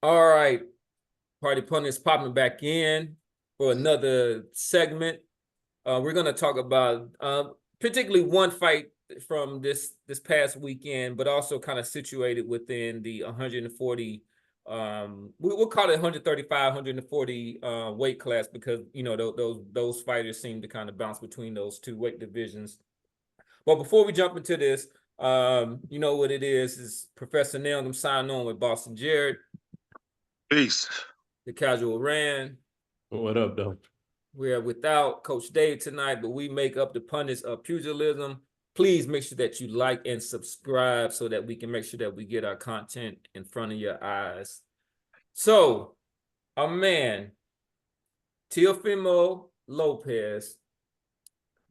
All right, Party Pundits popping back in for another segment. We're going to talk about particularly one fight from this past weekend, but also kind of situated within the 140. We'll call it 135, 140 weight class because those fighters seem to kind of bounce between those two weight divisions. But before we jump into this, you know what it is Professor Nail. I'm signing on with Boston Jared. Peace. The Casual Rand. What up, though? We are without Coach Dave tonight, but we make up the pundits of pugilism. Please make sure that you like and subscribe so that we can make sure that we get our content in front of your eyes. So, our man, Teofimo Lopez,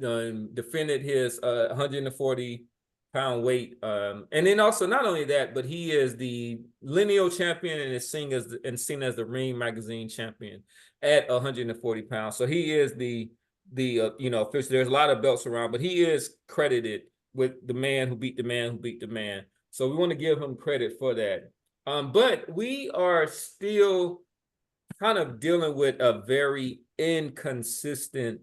defended his 140-pound weight. And then also, not only that, but he is the lineal champion and is seen as the Ring Magazine champion at 140 pounds. So he is the official. There's a lot of belts around, but he is credited with the man who beat the man who beat the man. So we want to give him credit for that. But we are still kind of dealing with a very inconsistent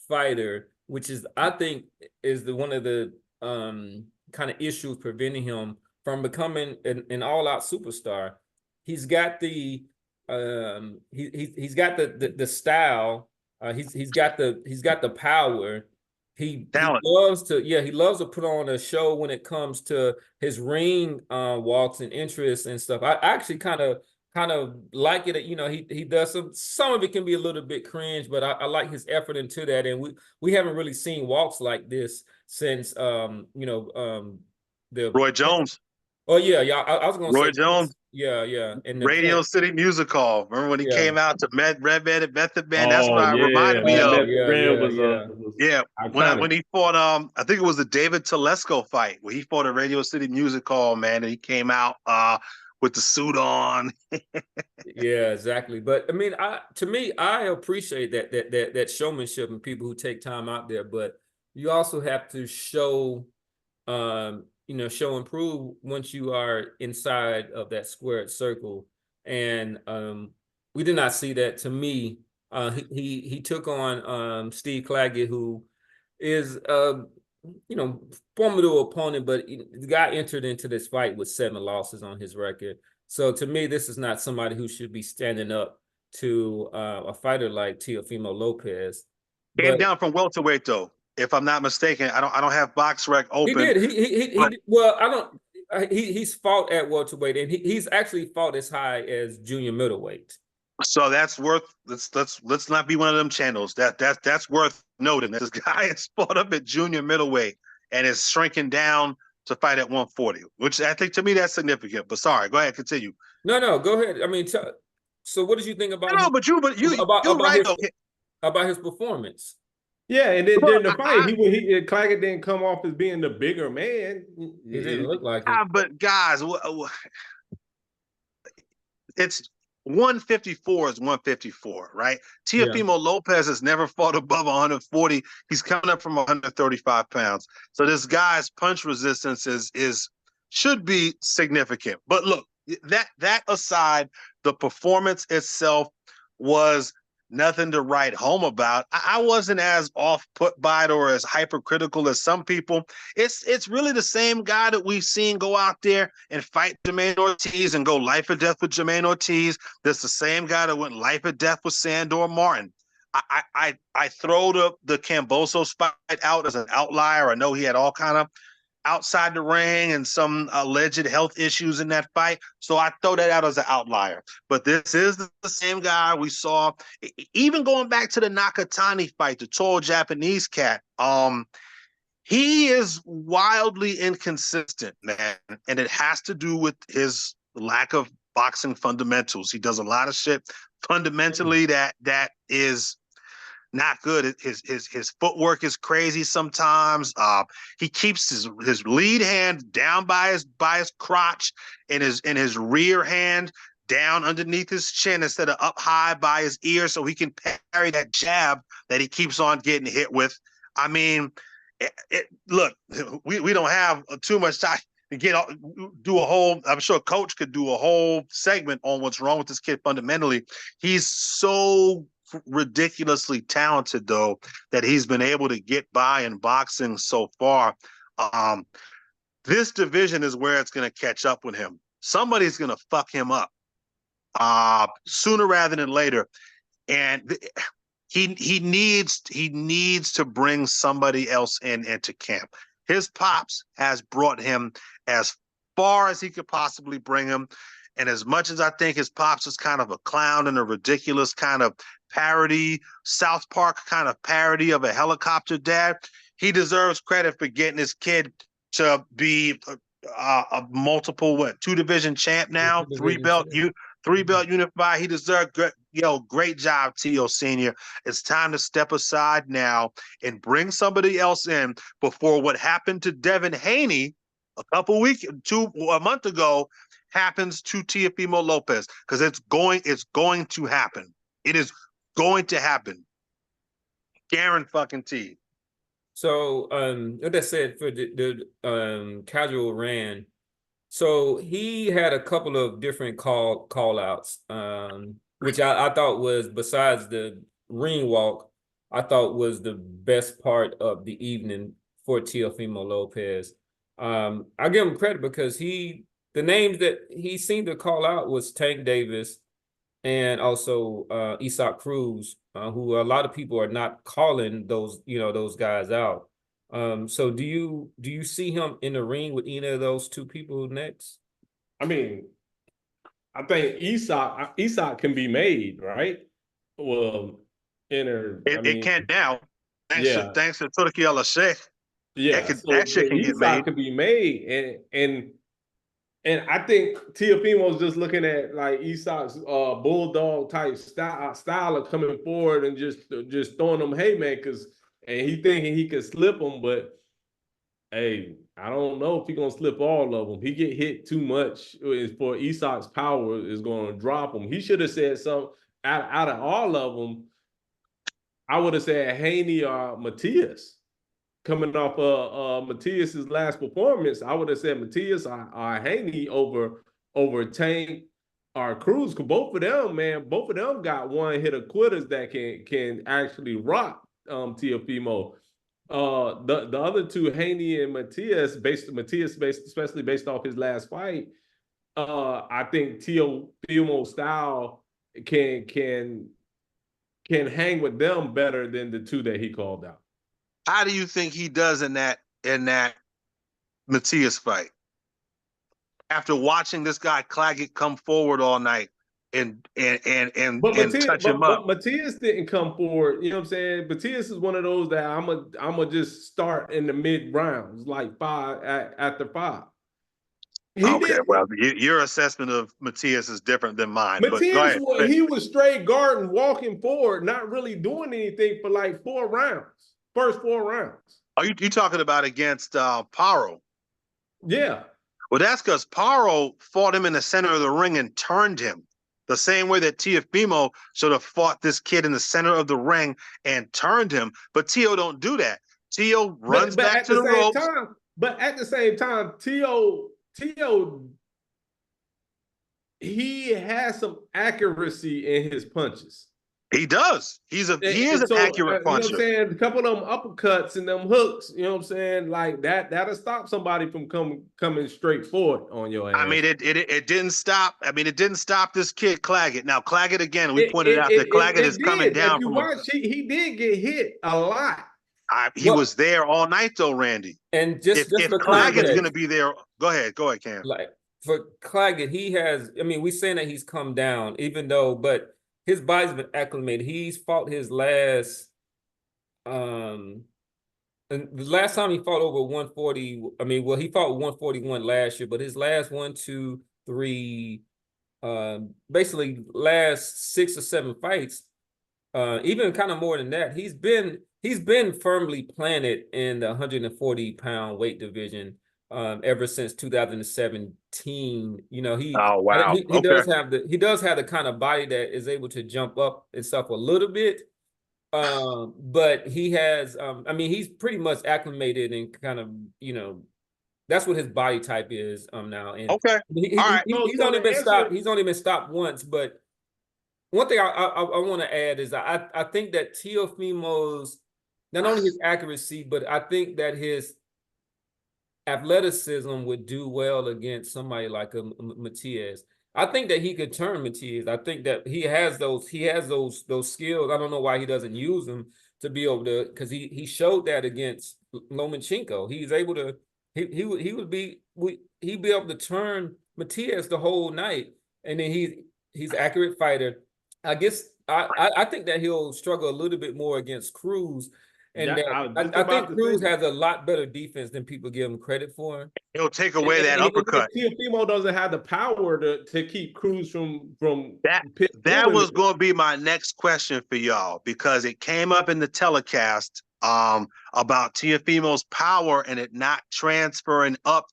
fighter, which is, I think, is one of the kind of issues preventing him from becoming an all-out superstar. He's got the he's got the style. He's got the power. He loves to put on a show when it comes to his ring walks and interests and stuff. I actually kind of like it. He does some of it can be a little bit cringe, but I like his effort into that. And we haven't really seen walks like this since the Roy Jones. Oh yeah. I was gonna say Roy Jones. Yeah. And Radio City Music Hall. Remember when he came out to Red Method Man? That's what it reminded me of. Yeah. When he fought I think it was the David Telesco fight where he fought at Radio City Music Hall, man, and he came out with the suit on. Yeah, exactly. But I mean, I appreciate that showmanship and people who take time out there, but you also have to show show and prove once you are inside of that squared circle. And we did not see that. To me, he took on Steve Claggett, who is formidable opponent, but the guy entered into this fight with 7 losses on his record. So to me, this is not somebody who should be standing up to a fighter like Teofimo Lopez. Came down from welterweight though, if I'm not mistaken. I don't have BoxRec open. He did. He well, I don't. He's fought at welterweight, and he's actually fought as high as junior middleweight. So that's worth. Let's not be one of them channels. That's worth noting. This guy is fought up at junior middleweight and is shrinking down to fight at 140, which I think to me that's significant. But sorry, go ahead, continue. No, go ahead. I mean, so what did you think about? No, but you're right about his performance. Yeah, and then during the fight, Claggett didn't come off as being the bigger man. He didn't look like it. But guys, it's 154 is 154, right? Teofimo Lopez has never fought above 140. He's coming up from 135 pounds. So this guy's punch resistance should be significant. But look, that aside, the performance itself was nothing to write home about. I wasn't as off-put by it or as hypercritical as some people. It's really the same guy that we've seen go out there and fight Jermaine Ortiz and go life or death with Jermaine Ortiz. That's the same guy that went life or death with Sandor Martin. I throw the Cambosos fight out as an outlier. I know he had all kind of outside the ring and some alleged health issues in that fight. So I throw that out as an outlier. But this is the same guy we saw, even going back to the Nakatani fight, the tall Japanese cat. He is wildly inconsistent, man. And it has to do with his lack of boxing fundamentals. He does a lot of shit fundamentally that is not good. His footwork is crazy sometimes. He keeps his lead hand down by his crotch and his rear hand down underneath his chin instead of up high by his ear so he can parry that jab that he keeps on getting hit with. I mean, look, we don't have too much time. do a whole. I'm sure Coach could do a whole segment on what's wrong with this kid fundamentally. He's so ridiculously talented, though, that he's been able to get by in boxing so far. This division is where it's going to catch up with him. Somebody's going to fuck him up sooner rather than later, and he needs to bring somebody else into camp. His pops has brought him as far as he could possibly bring him. And as much as I think his pops is kind of a clown and a ridiculous kind of parody, South Park kind of parody of a helicopter dad, he deserves credit for getting his kid to be a multiple, 2-division champ now, three-belt unified. He deserved great job, Tio Sr. It's time to step aside now and bring somebody else in before what happened to Devin Haney a month ago happens to Teofimo Lopez, because it's going to happen. It is going to happen. Guaranteed. So, like I said, for the casual Rand, so he had a couple of different call outs, which I thought was, besides the ring walk, I thought was the best part of the evening for Teofimo Lopez. I give him credit because the names that he seemed to call out was Tank Davis and also Isaac Cruz, who a lot of people are not calling those guys out. So do you see him in the ring with either of those two people next? I mean, I think Isaac can be made, right? Well, it can now. Thanks to Turki Al-Sheikh. Yeah, that shit can get made. Could be made, and I think Teofimo's just looking at like Isaac's bulldog type style of coming forward and just throwing them haymakers, and he thinking he could slip them, but hey, I don't know if he's gonna slip all of them. He get hit too much for Isaac's power is going to drop him. He should have said something out of all of them. I would have said Haney or Matias. Coming off Matias's last performance, I would have said Matias or Haney over Tank or Cruz. Cause both of them got one hit of quitters that can actually rock Teofimo. The other two, Haney and Matias, especially based off his last fight, I think Teofimo style can hang with them better than the two that he called out. How do you think he does in that Matias fight? After watching this guy Claggett come forward all night and touch him up. But Matias didn't come forward. You know what I'm saying? Matias is one of those that I'm a just start in the mid rounds, like after 5. Well, your assessment of Matias is different than mine. Matias, he was straight guarding, walking forward, not really doing anything for like 4 rounds. First 4 rounds. Are you talking about against Paro? Yeah. Well, that's because Paro fought him in the center of the ring and turned him. The same way that Teofimo should have fought this kid in the center of the ring and turned him. But Teo don't do that. Teo runs back to the ropes. But at the same time, Teo, he has some accuracy in his punches. He does. He is an accurate puncher. You know what I'm saying? A couple of them uppercuts and them hooks, you know what I'm saying? Like that'll stop somebody from coming straight forward on your ass. I mean, it didn't stop. I mean, it didn't stop this kid Claggett. Now, Claggett, again, we pointed out that Claggett is coming down from he did get hit a lot. He was there all night, though, Randy. And just if Claggett's going to be there, go ahead, Cam. Like for Claggett, he has. I mean, we're saying that he's come down, even though, but his body's been acclimated. He's fought his last, and the last time he fought over 140. I mean, well, he fought 141 last year, but his last 1, 2, 3, basically last 6 or 7 fights, even kind of more than that, he's been firmly planted in the 140-pound weight division ever since 2017. You know, he does have the kind of body that is able to jump up and stuff a little bit. But he has I mean, he's pretty much acclimated and kind of, you know, That's what his body type is now. And Okay. All right. he's So only the been answer- stopped. He's only been stopped once. But one thing I want to add is I think that Teofimo's not only his accuracy, but I think that his athleticism would do well against somebody like a Matias. I think that he could turn Matias. I think that he has those skills. I don't know why he doesn't use them to be able to, because he showed that against Lomachenko. He's able to he'd be able to turn Matias the whole night, and then he's an accurate fighter. I guess I think that he'll struggle a little bit more against Cruz. And Yeah, I was just I think about to Cruz say- has a lot better defense than people give him credit for. He'll take away And- that and- uppercut. Teofimo doesn't have the power to keep Cruz from That Pitbull. was going to be my next question for y'all, because it came up in the telecast about Teofimo's power and it not transferring up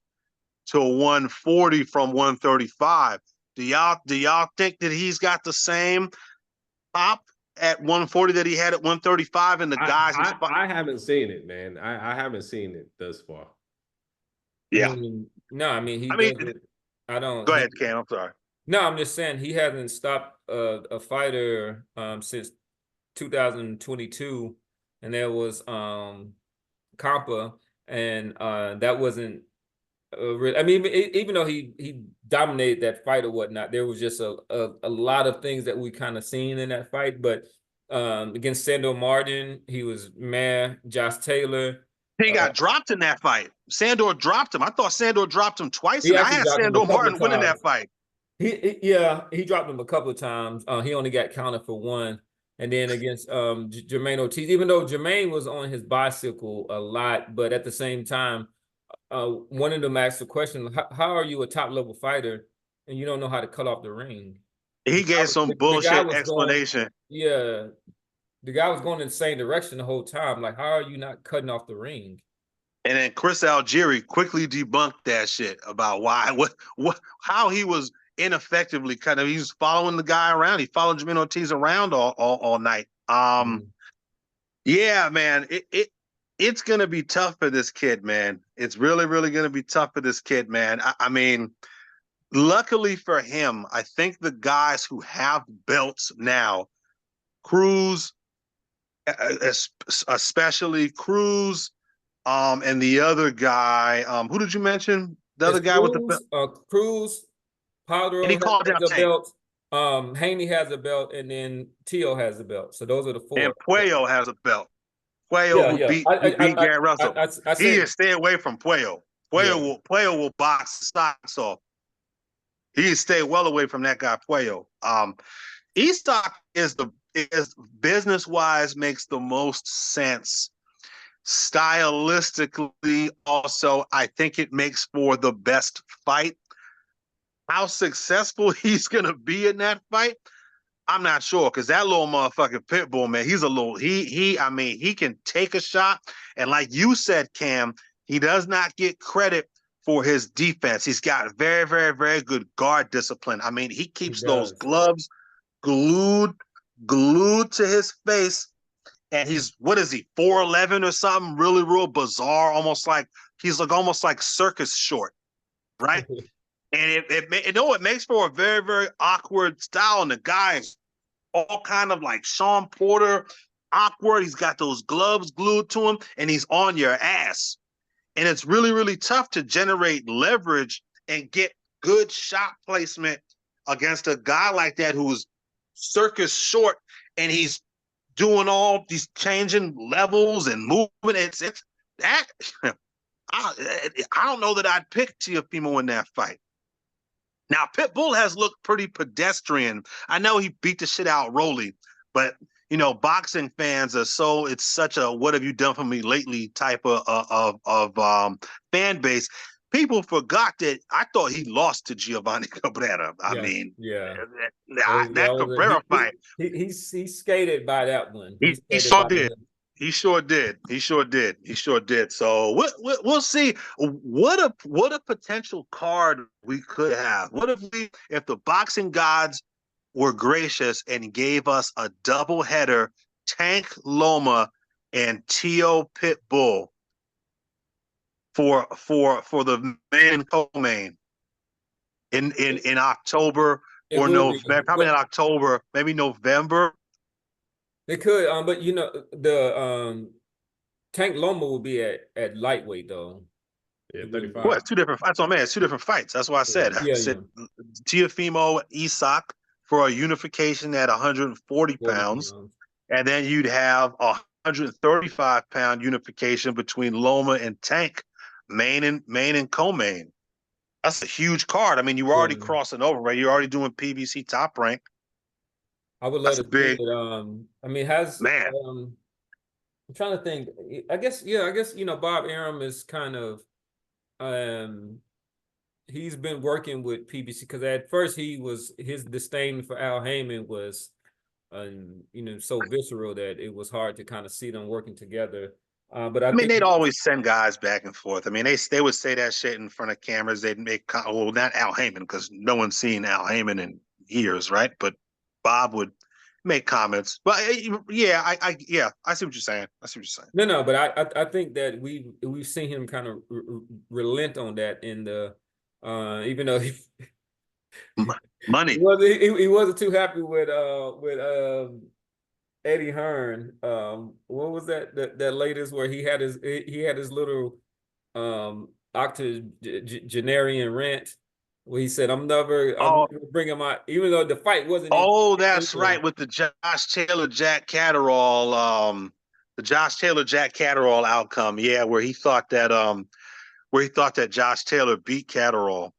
to 140 from 135. Do y'all think that he's got the same pop at 140 that he had at 135? And the guys I haven't seen it, man. I haven't seen it thus far. Yeah. No, I mean, he I mean, doesn't. I don't. Go ahead, Cam. I'm sorry. No, I'm just saying he hasn't stopped a fighter since 2022, and there was Compa, and that wasn't. I mean, even though he dominated that fight or whatnot, there was just a lot of things that we kind of seen in that fight. But against Sandor Martin, he was mad. Josh Taylor. He got dropped in that fight. Sandor dropped him. I thought Sandor dropped him twice, He and I actually had dropped him a Sandor couple Martin of winning times. that fight. He dropped him a couple of times. He only got counted for one. And then against Jermaine Ortiz, even though Jermaine was on his bicycle a lot, but at the same time, one of them asked the question, how are you a top-level fighter and you don't know how to cut off the ring? He gave some bullshit explanation. The guy was going in the same direction the whole time. Like, how are you not cutting off the ring? And then Chris Algieri quickly debunked that shit about how he was ineffectively cutting. He was following the guy around. He followed Jermaine Ortiz around all night. Yeah, man, it's gonna be tough for this kid, man. It's really, really gonna be tough for this kid, man. I mean, luckily for him, I think the guys who have belts now, Cruz, especially Cruz, and the other guy, who did you mention? The other guy with the belt? Cruz, Padro And he has called out a belt. Haney has a belt, and then Teo has a belt. So those are the four. And Puello has a belt. Puello, who beat Garrett Russell. He just stay away from Puello. Puello will box the socks off. He stay well away from that guy, Puello. Estock is business wise makes the most sense. Stylistically, also, I think it makes for the best fight. How successful he's gonna be in that fight, I'm not sure, because that little motherfucking Pitbull, man, he's a little I mean, he can take a shot, and like you said, Cam, he does not get credit for his defense. He's got very, very, very good guard discipline. I mean, he keeps those gloves glued to his face. And he's, what is he, 4'11" or something? Really, real bizarre, almost like almost like circus short, right? And it makes for a very, very awkward style. And the guy's all kind of like Sean Porter, awkward. He's got those gloves glued to him, and he's on your ass. And it's really, really tough to generate leverage and get good shot placement against a guy like that who's circus short, and he's doing all these changing levels and movement. It's that I don't know that I'd pick Teofimo in that fight. Now, Pitbull has looked pretty pedestrian. I know he beat the shit out Rolly, but you know, boxing fans are it's such a "what have you done for me lately" type of fan base. People forgot that I thought he lost to Giovanni Cabrera. I mean, that Cabrera fight. He skated by that one. He sure did. He sure did. He sure did. He sure did. So we'll see what a potential card we could have. What if the boxing gods were gracious and gave us a doubleheader, Tank Loma and Teo Pitbull? for the main co-main in October It or will be, November, probably but not October, maybe November. they could. But you know, the Tank Loma will be at lightweight though. Yeah, It wouldn't be. 35. Well, it's two different. That's what I mean. It's two different fights. That's why I said. I Yeah, said yeah. Teofimo Isak for a unification at 140 40 pounds, pounds. and then you'd have a 135-pound unification between Loma and Tank, main and co-main. That's a huge card. I mean, you were already Yeah. crossing over, right? You're already doing PBC top rank. I would love That's to a see big it. I mean, has man. I'm trying to think. I guess, yeah, I guess, you know, Bob Arum is kind of he's been working with PBC because at first his disdain for Al Heyman was you know, so visceral that it was hard to kind of see them working together. But I I mean, think they'd always send guys back and forth. I mean, they would say that shit in front of cameras. They'd make well, not Al Heyman because no one's seen Al Heyman in years, right? But Bob would make comments. But yeah, I see what you're saying. I see what you're saying. no, but I think that we've seen him kind of relent on that in the even though Money. he wasn't too happy with Eddie Hearn. What was that latest where he had his little octogenarian rant where he said, I'm never bringing my, even though the fight wasn't even. Oh, that's right, with the Josh Taylor Jack Catterall, the Josh Taylor Jack Catterall outcome. Yeah, where he thought that Josh Taylor beat Catterall.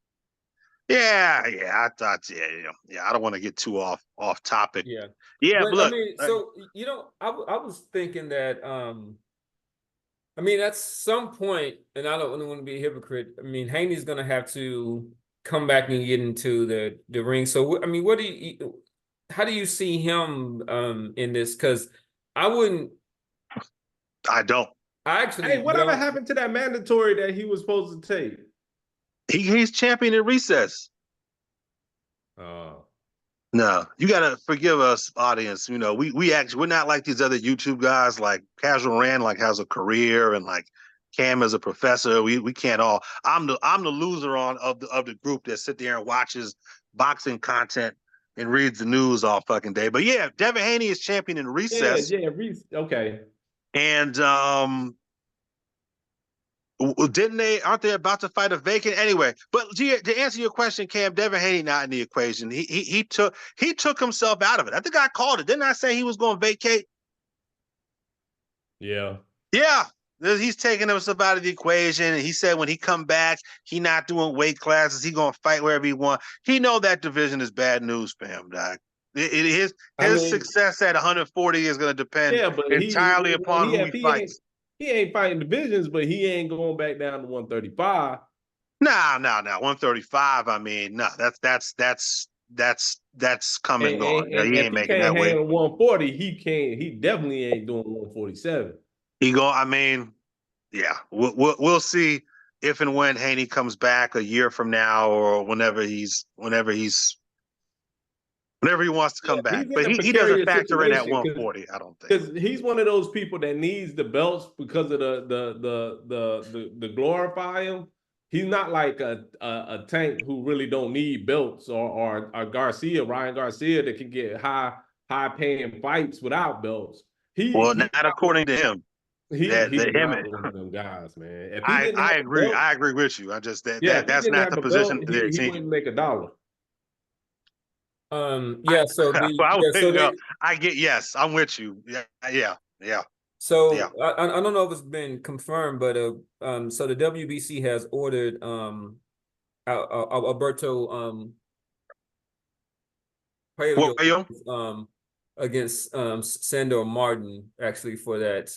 Yeah, I thought, yeah. I don't want to get too off topic. Yeah, Yeah, but but look, I mean, so you know, I was thinking that I mean, at some point, and I don't want to be a hypocrite. I mean, Haney's going to have to come back and get into the ring. So, I mean, how do you see him in this? Because I wouldn't. I don't. I actually. Hey, whatever happened to that mandatory that he was supposed to take? He's champion in recess. Oh. No, you gotta forgive us, audience. You know, we're not like these other YouTube guys. Like Casual Rand, like has a career, and like Cam is a professor. We can't all. I'm the loser of the group that sit there and watches boxing content and reads the news all fucking day. But yeah, Devin Haney is champion in recess. Yeah, okay. And aren't they about to fight a vacant anyway? But to answer your question, Cam, Devin Haney not in the equation. He took himself out of it. I think I called it. Didn't I say he was going to vacate? Yeah. Yeah. He's taking himself out of the equation. And he said when he come back, he not doing weight classes. He going to fight wherever he want. He know that division is bad news for him, Doc. His success at 140 is going to depend entirely upon who he fights. He ain't fighting divisions, but he ain't going back down to 135. No. 135. I mean, no, that's come and gone. He ain't making that weight. 140, he definitely ain't doing 147. I mean, yeah, we'll see if and when Haney comes back a year from now or whenever he wants to come back. But he doesn't factor in at 140, I don't think. Because he's one of those people that needs the belts because of the glorify him. He's not like a Tank who really don't need belts or Ryan Garcia that can get high paying fights without belts. Not according to him. He's not one of them guys, man. I agree. I agree with you. I just that's not the position for their team. He wouldn't make a dollar. Yeah. So I get. Yes, I'm with you. Yeah. So yeah. I don't know if it's been confirmed, but so the WBC has ordered Alberto Puello against Sandor Martin actually for that.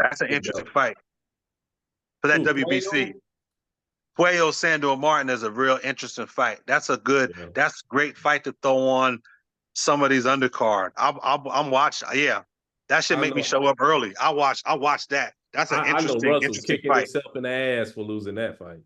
That's an interesting fight for that WBC. Puello Sandor Martin is a real interesting fight. That's a great fight to throw on some of these undercard. I'm watching. Yeah, that should make me show up early. I watch that. That's an interesting kicking fight. Himself in the ass for losing that fight.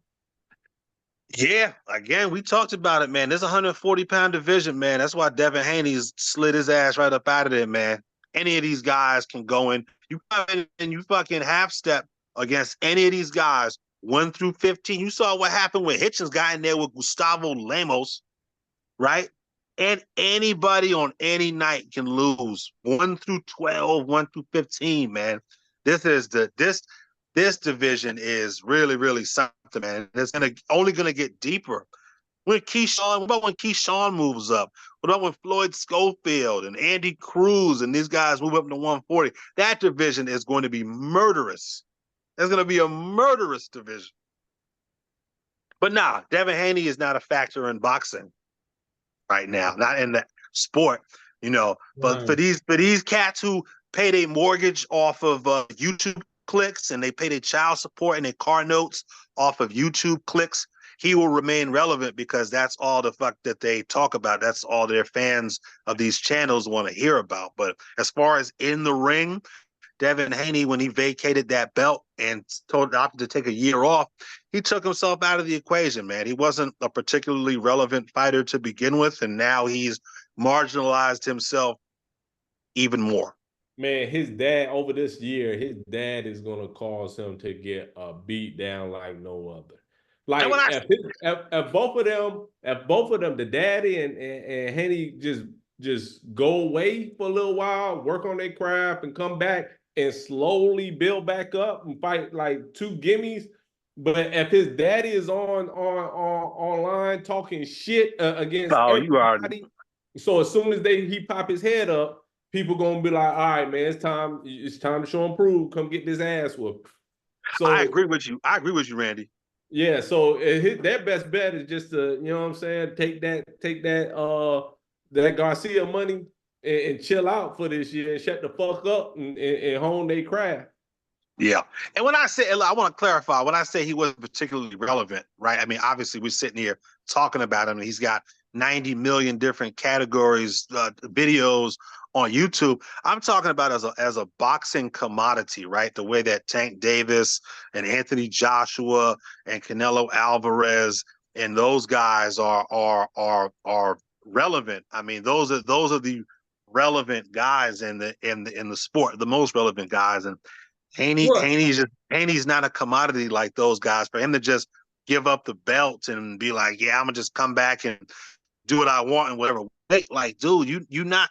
Yeah, again, we talked about it, man. There's a 140-pound division, man. That's why Devin Haney's slid his ass right up out of there, man. Any of these guys can go in. You come in and you fucking half step against any of these guys. 1 through 15. You saw what happened when Hitchens got in there with Gustavo Lemos, right? And anybody on any night can lose 1 through 12, 1 through 15, man. This division is really, really something, man. It's only gonna get deeper. What about when Keyshawn moves up? What about when Floyd Schofield and Andy Cruz and these guys move up to 140? That division is going to be murderous. It's going to be a murderous division. But nah, Devin Haney is not a factor in boxing right now, not in the sport, you know. But for these cats who pay their mortgage off of YouTube clicks, and they pay their child support and their car notes off of YouTube clicks, he will remain relevant because that's all the fuck that they talk about. That's all their fans of these channels want to hear about. But as far as in the ring, Devin Haney, when he vacated that belt and opted to take a year off, he took himself out of the equation, man. He wasn't a particularly relevant fighter to begin with, and now he's marginalized himself even more. Man, his dad over this year, his dad is gonna cause him to get a beat down like no other. Like if both of them, the daddy and Haney just go away for a little while, work on their craft, and come back and slowly build back up and fight like 2 gimmies. But if his daddy is online talking shit against everybody, so as soon as he pop his head up, people gonna be like, all right, man, it's time to show him prove. Come get this ass whooped. So I agree with you, Randy. Yeah, so that best bet is just to, you know what I'm saying, take that Garcia money and chill out for this year and shut the fuck up and hone their craft. Yeah. And when I say, I want to clarify, when I say he wasn't particularly relevant, right? I mean, obviously we're sitting here talking about him and he's got 90 million different categories, videos on YouTube. I'm talking about as a boxing commodity, right? The way that Tank Davis and Anthony Joshua and Canelo Alvarez and those guys are relevant. I mean, those are the relevant guys in the sport, the most relevant guys. And Haney's not a commodity like those guys. For him to just give up the belt and be like, yeah, I'm gonna just come back and do what I want and whatever. Like, dude, you not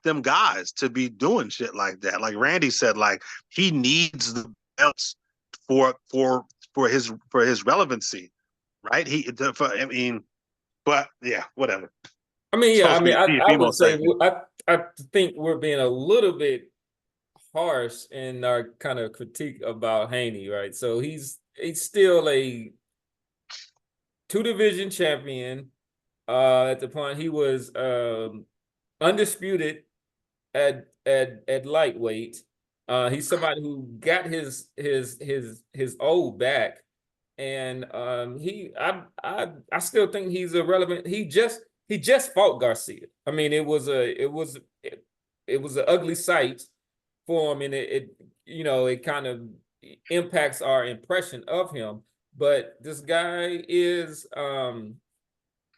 them guys to be doing shit like that. Like Randy said, like he needs the belts for his relevancy, right? But yeah, whatever. I mean, yeah, I would say I think we're being a little bit harsh in our kind of critique about Haney, right? So he's still a 2-division champion. At the point he was undisputed at lightweight. He's somebody who got his old back, and I still think he's irrelevant. He just fought Garcia. I mean, it was an ugly sight for him, and it kind of impacts our impression of him. But this guy is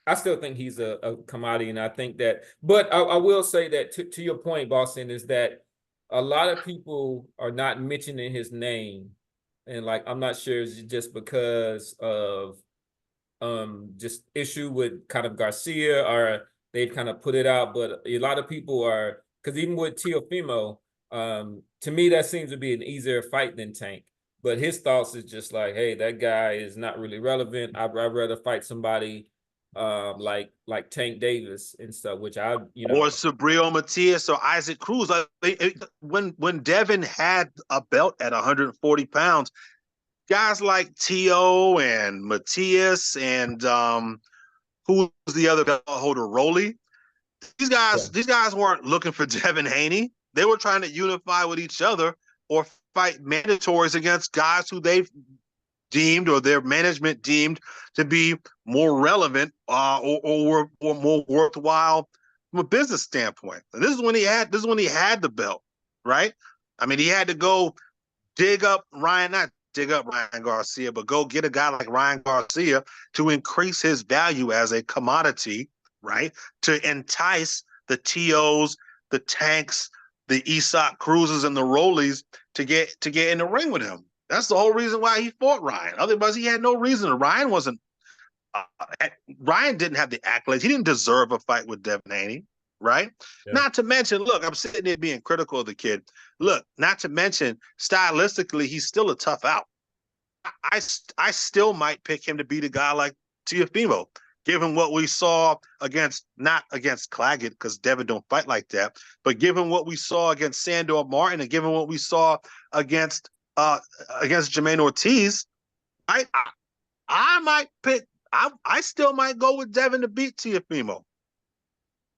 I still think he's a commodity, and I think that. But I will say that to your point, Boston, is that a lot of people are not mentioning his name, and like I'm not sure it's just because of just issue with kind of Garcia, or they kind of put it out. But a lot of people are, because even with Teofimo, to me that seems to be an easier fight than Tank. But his thoughts is just like, hey, that guy is not really relevant. I'd rather fight somebody like Tank Davis and stuff, which or Sabril Matias or Isaac Cruz. When Devin had a belt at 140 pounds, guys like Tio and Matias and who was the other belt holder, Rolly? These guys weren't looking for Devin Haney. They were trying to unify with each other or fight mandatories against guys who they've deemed or their management deemed to be more relevant or more worthwhile from a business standpoint. And this is when he had the belt, right? I mean, he had to go not dig up Ryan Garcia, but go get a guy like Ryan Garcia to increase his value as a commodity, right? To entice the TOs, the Tanks, the Isak Cruzes, and the Rollies to get in the ring with him. That's the whole reason why he fought Ryan. Otherwise, he had no reason. Ryan didn't have the accolades. He didn't deserve a fight with Devin Haney, right? Yeah. Not to mention, look, I'm sitting there being critical of the kid. Look, not to mention, stylistically, he's still a tough out. I still might pick him to beat a guy like Teofimo, given what we saw not against Claggett, because Devin don't fight like that, but given what we saw against Sandor Martin and given what we saw against Jermaine Ortiz, I might pick. I still might go with Devin to beat Teofimo.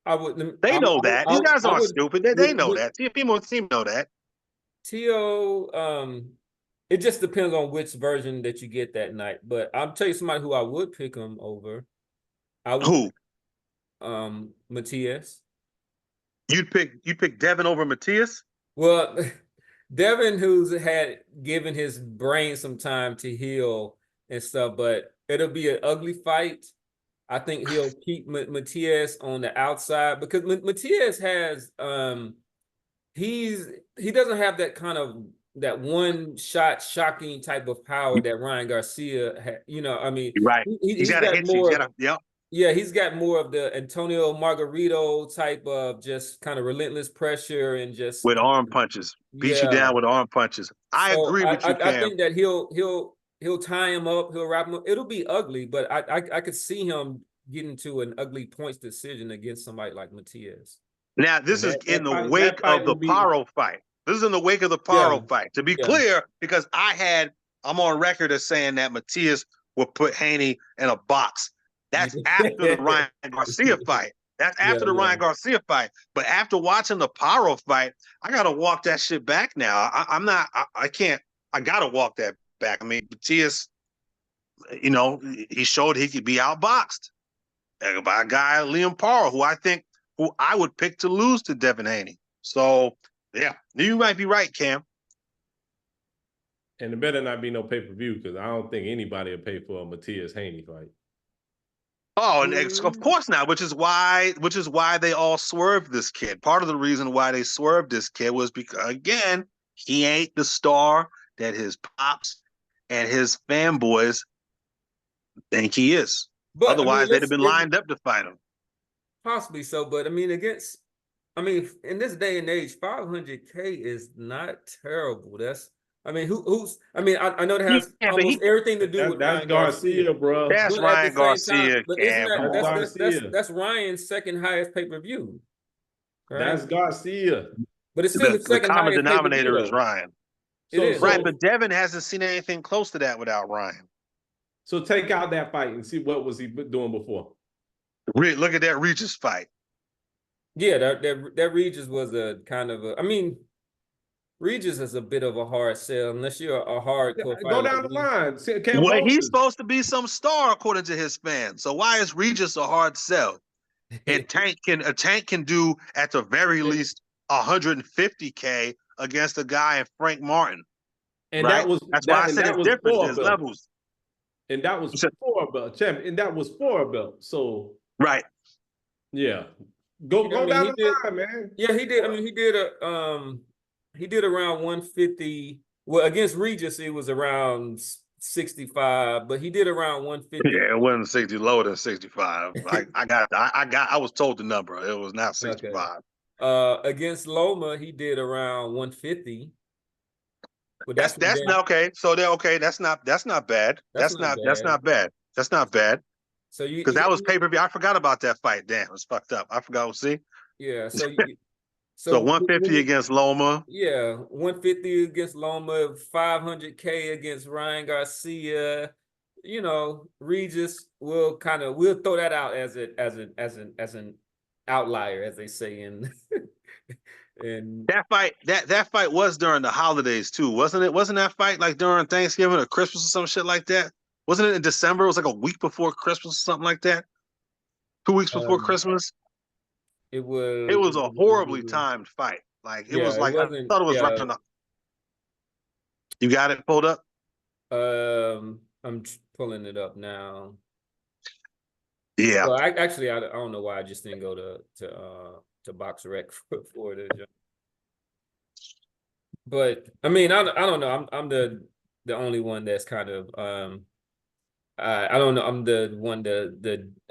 I would. They know that. These guys aren't stupid. They know that. Teofimo team know that. Tio, it just depends on which version that you get that night. But I'll tell you somebody who I would pick him over. Who? Matias. You'd pick Devin over Matias? Well, Devin, who's had given his brain some time to heal and stuff, but it'll be an ugly fight. I think he'll keep Matias on the outside because Matias has he doesn't have that kind of that one shot shocking type of power that Ryan Garcia had. You know, I mean, right. He's got more. Yep. Yeah, he's got more of the Antonio Margarito type of just kind of relentless pressure and just with arm punches, beat you down with arm punches. I agree with you, Cam. I think that he'll tie him up, he'll wrap him up. It'll be ugly, but I could see him getting to an ugly points decision against somebody like Matias. Now, this is in the wake of the Paro fight. This is in the wake of the Paro fight. To be clear, because I'm on record as saying that Matias will put Haney in a box. That's after the Ryan Garcia fight. That's after the Ryan Garcia fight. But after watching the Paro fight, I got to walk that shit back now. I can't. I got to walk that back. I mean, Matias, you know, he showed he could be outboxed by a guy, Liam Paro, who I would pick to lose to Devin Haney. So, yeah, you might be right, Cam. And it better not be no pay-per-view because I don't think anybody will pay for a Matias Haney fight. Oh, and of course not, which is why they all swerved this kid. Part of the reason why they swerved this kid was because, again, he ain't the star that his pops and his fanboys think he is. But otherwise, they'd have been lined up to fight him. Possibly so, but I mean, in this day and age, 500K is not terrible. I know that has almost everything to do with Ryan Garcia, bro. That's Ryan Garcia. That's Ryan's second highest pay-per-view. Right? That's Garcia. But it's still the second common highest denominator is Ryan. Right, but Devin hasn't seen anything close to that without Ryan. So take out that fight and see what was he doing before. Look at that Regis fight. Yeah, that Regis was a kind of Regis is a bit of a hard sell unless you're a hardcore fighter. Go down the line. Well, he's supposed to be some star according to his fans. So why is Regis a hard sell? And a tank can do at the very least 150K against a guy in Frank Martin. And right? That's why I said it's different. There's levels. And that was for a belt champion. And that was for a belt. So right. Yeah. Go down the line, man. Yeah, he did. I mean, he did around 150. Well, against Regis, it was around 65, but he did around 150. Yeah, it wasn't 60, lower than 65. I was told the number. It was not 65. Okay. Against Loma, he did around 150. But that's not okay. So they're okay. That's not bad. That's not bad. So because that was pay-per-view. I forgot about that fight. Damn, it was fucked up. I forgot. See? Yeah. So 150 against Loma. Yeah, 150 against Loma, 500K against Ryan Garcia. You know, Regis we'll throw that out as an outlier, as they say in. And that fight was during the holidays too, wasn't it? Wasn't that fight like during Thanksgiving or Christmas or some shit like that? Wasn't it in December? It was like a week before Christmas or something like that. 2 weeks before Christmas. It was. It was a horribly timed fight. Like it was like I thought it was right on the. You got it pulled up? I'm pulling it up now. Yeah. Well, I don't know why I just didn't go to Box Rec for it. But I mean, I don't know. I'm the the only one that's kind of I don't know. I'm the one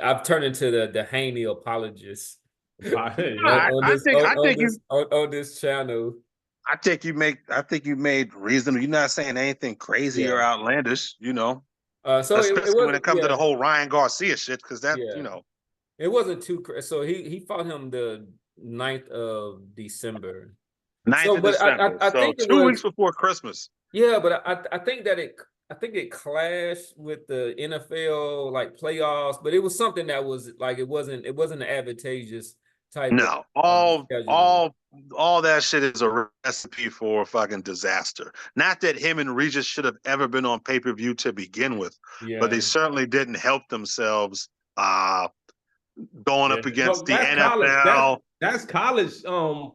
I've turned into the Haney apologist Yeah. I think you on this channel. I think you made reasonable. You're not saying anything crazy or Yeah. outlandish, you know. So it Especially when it wasn't. comes to the Yeah. whole Ryan Garcia shit, because that, you Yeah. know, It wasn't too. So he fought him the 9th of December. 9th So, of but December. I So think it 2 weeks was. before Christmas. Yeah, but I think that I think it clashed with the NFL like playoffs, but it was something that was like it wasn't an advantageous type of No, scheduling. all that shit is a recipe for fucking disaster. Not that him and Regis should have ever been on pay-per-view to begin with, but they Yeah. certainly didn't help themselves going Yeah. up against No, the that's college. That's NFL. that's college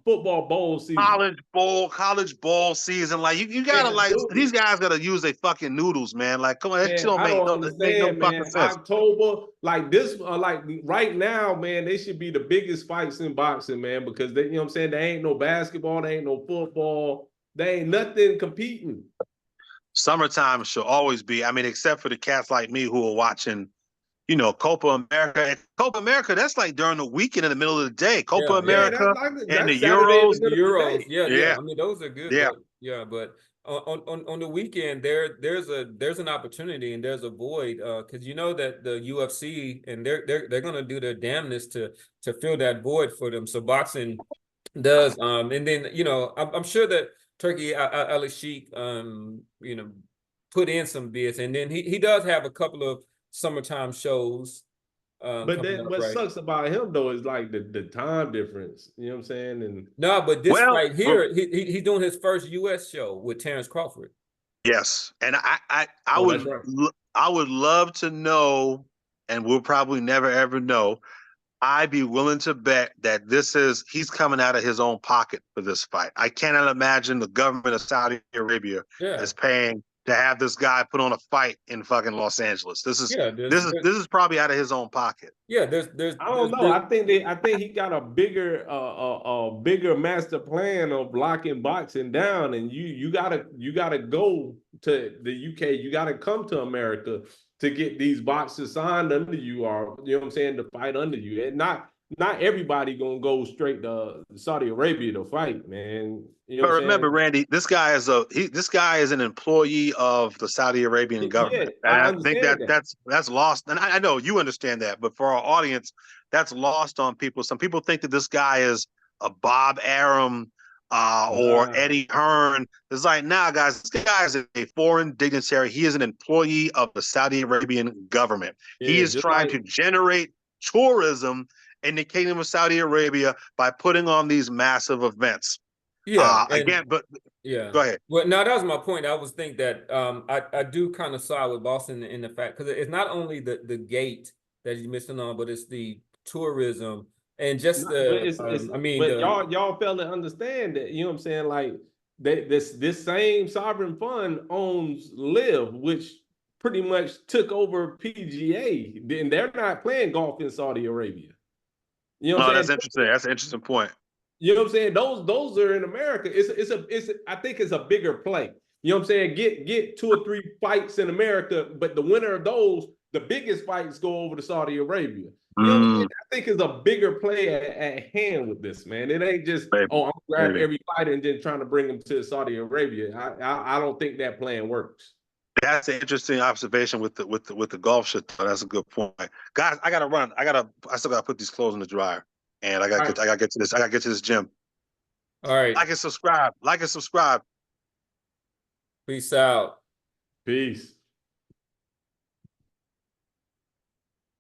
football bowl season. College bowl season. Like you gotta And like these dude, guys gotta use their fucking noodles, man. Like, come on, that shit man, don't I don't make no understand, fucking man. sense. October, like this, like right now, man, they should be the biggest fights in boxing, man, because they, you know what I'm saying? There ain't no basketball, there ain't no football, there ain't nothing competing. Summertime should always be. I mean, except for the cats like me who are watching, you know, Copa America. And Copa America, that's like during the weekend in the middle of the day. Copa Yeah, yeah. Yeah, America and that's the Saturday in the Euros. The middle of the Euros, day. yeah, yeah. Yeah, I mean, those are good, yeah. but yeah, but on the weekend there's an opportunity and there's a void because you know that the UFC and they're gonna do their damnness to fill that void for them. So boxing does and then you know I'm sure that Turkey Alex Sheik you know put in some bids and then he does have a couple of summertime shows But coming then up, what right? sucks about him though is like the time difference. You know what I'm saying? And No, but this Well, right here, he's doing his first U.S. show with Terrence Crawford. yes. And oh, that's right. I would love to know, and we'll probably never ever know. I'd be willing to bet that he's coming out of his own pocket for this fight. I cannot imagine the government of Saudi Arabia Yeah, is paying to have this guy put on a fight in fucking Los Angeles. yeah. This is probably out of his own pocket. Yeah, I don't know. I think he got a bigger master plan of blocking boxing down, and you gotta go to the UK. You gotta come to America to get these boxers signed under you, or you know what I'm saying, to fight under you. And not everybody gonna go straight to Saudi Arabia to fight, man. You know But what I'm saying? remember, Randy, this guy is an employee of the Saudi Arabian Yeah, government, and I I think understand that. that's lost. And I know you understand that, but for our audience, that's lost on people. Some people think that this guy is a Bob Arum or Nah, Eddie Hearn. It's like, nah, guys, this guy is a foreign dignitary. He is an employee of the Saudi Arabian government. He yeah, is just trying like to generate tourism in the Kingdom of Saudi Arabia by putting on these massive events. yeah, and Again, but yeah. go ahead. Well, now that was my point. I was think that I do kind of side with Boston in the fact because it's not only the gate that he's missing on, but it's the tourism and just but the it's I mean but the y'all fail to understand that, you know what I'm saying? Like this same sovereign fund owns Live, which pretty much took over PGA. Then they're not playing golf in Saudi Arabia. You know what No, I'm that's saying? interesting. That's an interesting point. You know what I'm saying? Those are in America. I think it's a bigger play. You know what I'm saying? Get 2 or 3 fights in America, but the winner of those, the biggest fights go over to Saudi Arabia. You know what I'm saying? Mm, I think it's a bigger play at hand with this, man. It ain't just, maybe, oh, I'm gonna grab maybe. every fighter and then trying to bring them to Saudi Arabia. I don't think that plan works. That's an interesting observation with the golf shit. Though. That's a good point, guys. I gotta run. I still gotta put these clothes in the dryer, and All right. I gotta get to this. I gotta get to this gym. all right. Like and subscribe. Like and subscribe. Peace out. Peace.